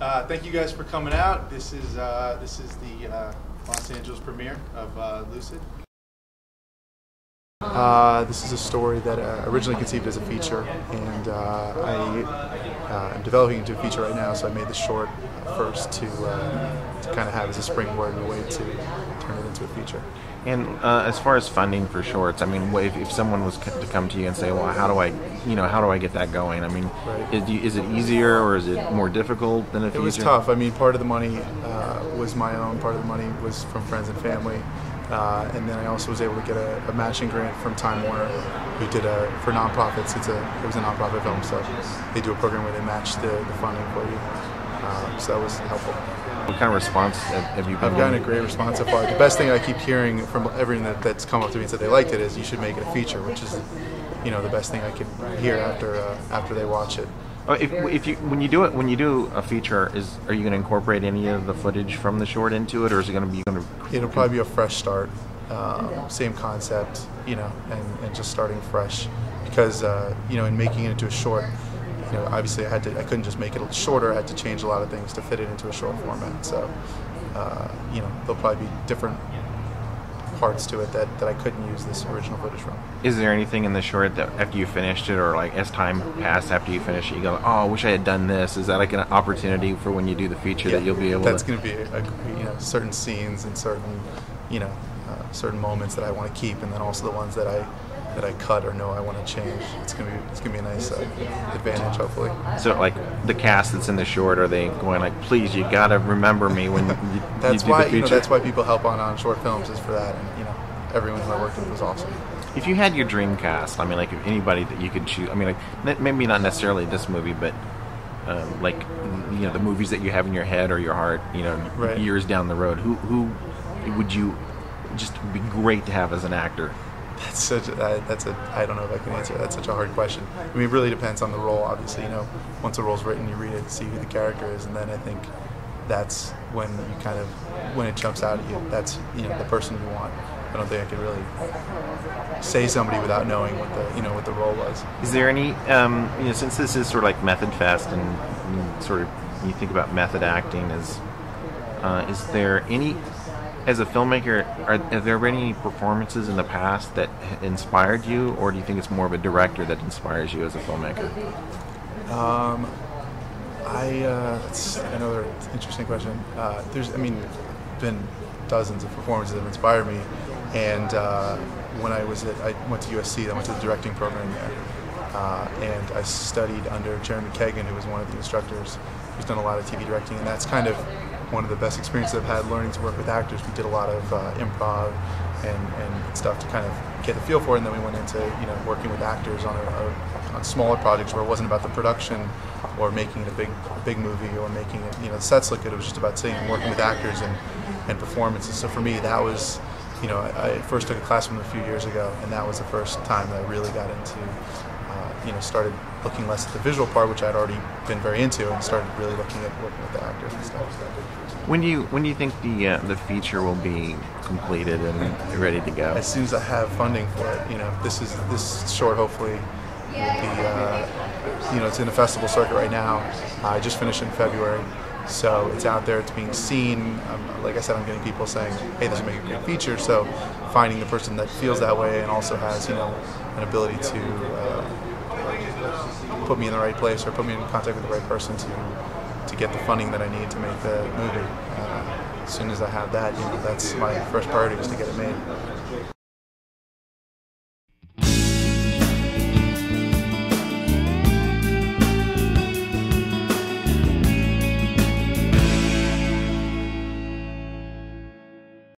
Thank you guys for coming out. This is the Los Angeles premiere of Lucid. This is a story that originally conceived as a feature, and I am developing into a feature right now. So I made the short first to kind of have as a springboard and a way to turn it into a feature. And as far as funding for shorts, I mean, if someone was to come to you and say, "Well, how do I get that going?" I mean, right. is it easier or is it more difficult than a feature? It was tough. I mean, part of the money was my own. Part of the money was from friends and family. And then I also was able to get a matching grant from Time Warner, who did for nonprofits. It was a nonprofit film, so they do a program where they match the funding for you. So that was helpful. What kind of response have you gotten? I've gotten a great response so far. The best thing I keep hearing from everyone that's come up to me and said they liked it is you should make it a feature, which is, the best thing I can hear after they watch it. When you do a feature, are you going to incorporate any of the footage from the short into it, or is it going to be It'll probably be a fresh start, same concept, and just starting fresh, because in making it into a short, obviously I couldn't just make it shorter. I had to change a lot of things to fit it into a short format. So there'll probably be different parts to it that I couldn't use this original footage from. Is there anything in the short that after you finished it, or like as time passed after you finish it, you go, "Oh, I wish I had done this"? Is that like an opportunity for when you do the feature that you'll be able That's going to be certain scenes and certain certain moments that I want to keep, and then also the ones that I cut or know I want to change. It's gonna be a nice advantage, hopefully. So, like the cast that's in the short, are they going like, "Please, you gotta remember me when you do the feature"? That's why people help on short films, is for that. And everyone who I worked with was awesome. If you had your dream cast, I mean, like if anybody that you could choose, I mean, like maybe not necessarily this movie, but the movies that you have in your head or your heart, right. years down the road, who would you just be great to have as an actor? I don't know if I can answer. That's such a hard question. I mean, it really depends on the role. Obviously, once a role's written, you read it, see who the character is, and then I think that's when when it jumps out at you. That's the person you want. I don't think I could really say somebody without knowing what the role was. Is there any since this is sort of like MethodFest and sort of you think about method acting, is there any, as a filmmaker, have there been any performances in the past that inspired you, or do you think it's more of a director that inspires you as a filmmaker? That's another interesting question. There's been dozens of performances that have inspired me, and when I went to USC, I went to the directing program there, and I studied under Jeremy Kagan, who was one of the instructors who's done a lot of TV directing, and that's kind of one of the best experiences I've had learning to work with actors. We did a lot of improv and stuff to kind of get the feel for it, and then we went into working with actors on smaller projects where it wasn't about the production or making it a big movie or making it the sets look good. It was just about sitting and working with actors and performances. So for me, that was I first took a class from them a few years ago, and that was the first time that I really got into started looking less at the visual part, which I'd already been very into, and started really looking at working with the actors and stuff. When do you think the feature will be completed and ready to go? As soon as I have funding for it. This short hopefully will be it's in a festival circuit right now. I just finished in February, so it's out there. It's being seen. Like I said, I'm getting people saying, "Hey, this would make a great feature." So finding the person that feels that way and also has an ability to put me in the right place or put me in contact with the right person to get the funding that I need to make the movie. As soon as I have that, that's my first priority, is to get it made.